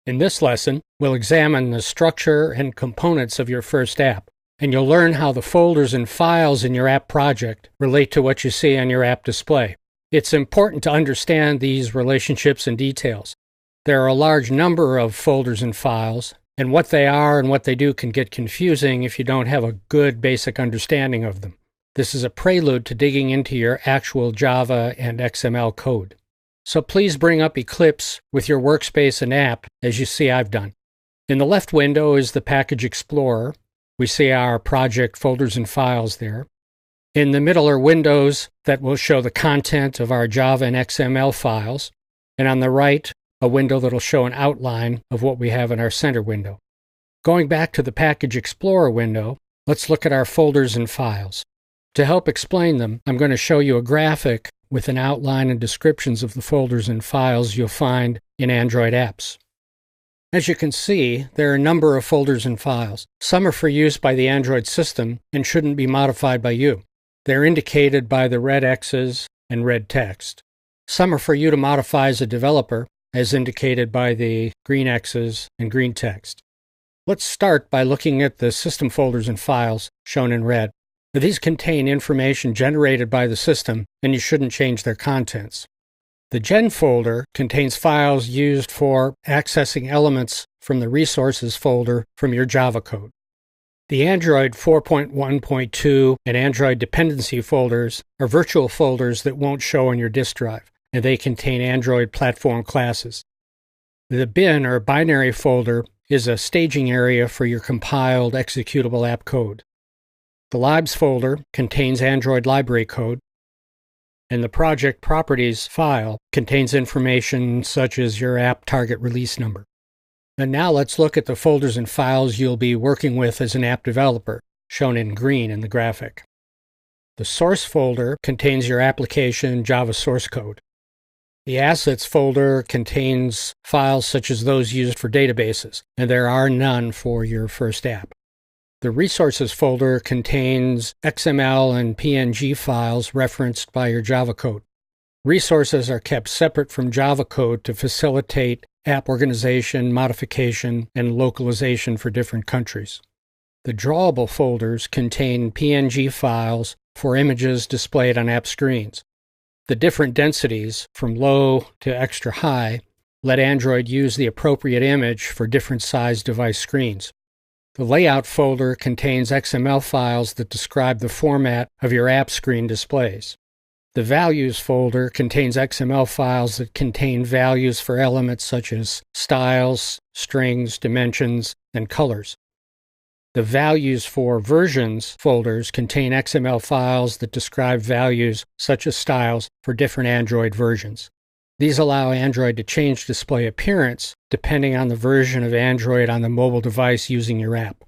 In this lesson, we'll examine the structure and components of your first app, and you'll learn how the folders and files in your app project relate to what you see on your app display. It's important to understand these relationships and details. There are a large number of folders and files, and what they are and what they do can get confusing if you don't have a good basic understanding of them. This is a prelude to digging into your actual Java and XML code. So please bring up Eclipse with your workspace and app, as you see I've done. In the left window is the Package Explorer. We see our project folders and files there. In the middle are windows that will show the content of our Java and XML files. And on the right, a window that will show an outline of what we have in our center window. Going back to the Package Explorer window, let's look at our folders and files. To help explain them, I'm going to show you a graphic with an outline and descriptions of the folders and files you'll find in Android apps. As you can see, there are a number of folders and files. Some are for use by the Android system and shouldn't be modified by you. They're indicated by the red X's and red text. Some are for you to modify as a developer, as indicated by the green X's and green text. Let's start by looking at the system folders and files shown in red. These contain information generated by the system, and you shouldn't change their contents. The Gen folder contains files used for accessing elements from the Resources folder from your Java code. The Android 4.1.2 and Android dependency folders are virtual folders that won't show on your disk drive, and they contain Android platform classes. The bin or binary folder is a staging area for your compiled executable app code. The libs folder contains Android library code, and the project properties file contains information such as your app target release number. And now let's look at the folders and files you'll be working with as an app developer, shown in green in the graphic. The source folder contains your application Java source code. The assets folder contains files such as those used for databases, and there are none for your first app. The Resources folder contains XML and PNG files referenced by your Java code. Resources are kept separate from Java code to facilitate app organization, modification, and localization for different countries. The Drawable folders contain PNG files for images displayed on app screens. The different densities, from low to extra high, let Android use the appropriate image for different size device screens. The Layout folder contains XML files that describe the format of your app screen displays. The Values folder contains XML files that contain values for elements such as styles, strings, dimensions, and colors. The Values for Versions folders contain XML files that describe values such as styles for different Android versions. These allow Android to change display appearance depending on the version of Android on the mobile device using your app.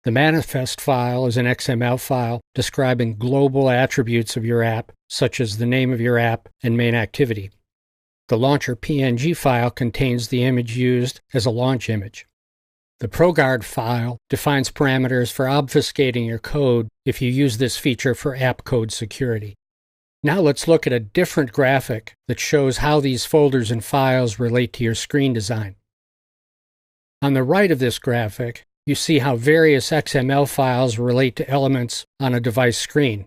The Manifest file is an XML file describing global attributes of your app, such as the name of your app and main activity. The Launcher PNG file contains the image used as a launch image. The ProGuard file defines parameters for obfuscating your code if you use this feature for app code security. Now let's look at a different graphic that shows how these folders and files relate to your screen design. On the right of this graphic, you see how various XML files relate to elements on a device screen.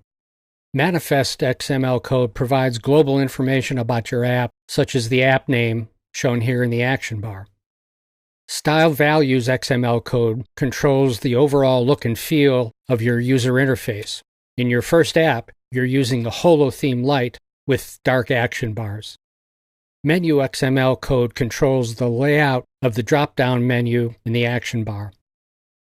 Manifest XML code provides global information about your app, such as the app name, shown here in the action bar. Style Values XML code controls the overall look and feel of your user interface. In your first app, you're using the HoloTheme Lite with dark action bars. Menu XML code controls the layout of the drop-down menu in the action bar.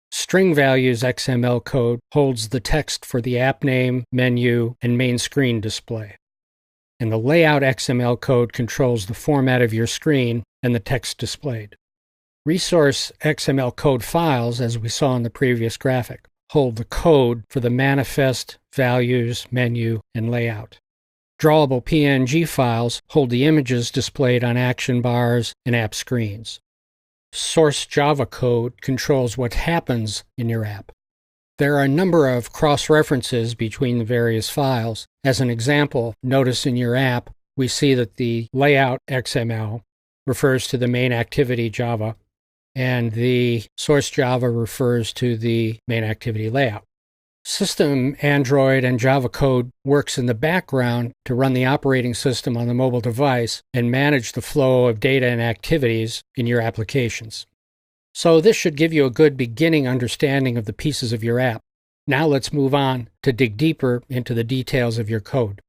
String Values XML code holds the text for the app name, menu, and main screen display. And the Layout XML code controls the format of your screen and the text displayed. Resource XML code files, as we saw in the previous graphic, hold the code for the manifest, values, menu, and layout. Drawable PNG files hold the images displayed on action bars and app screens. Source Java code controls what happens in your app. There are a number of cross-references between the various files. As an example, notice in your app, we see that the layout XML refers to the main activity Java, and the source Java refers to the main activity layout. System Android and Java code works in the background to run the operating system on the mobile device and manage the flow of data and activities in your applications. So this should give you a good beginning understanding of the pieces of your app. Now let's move on to dig deeper into the details of your code.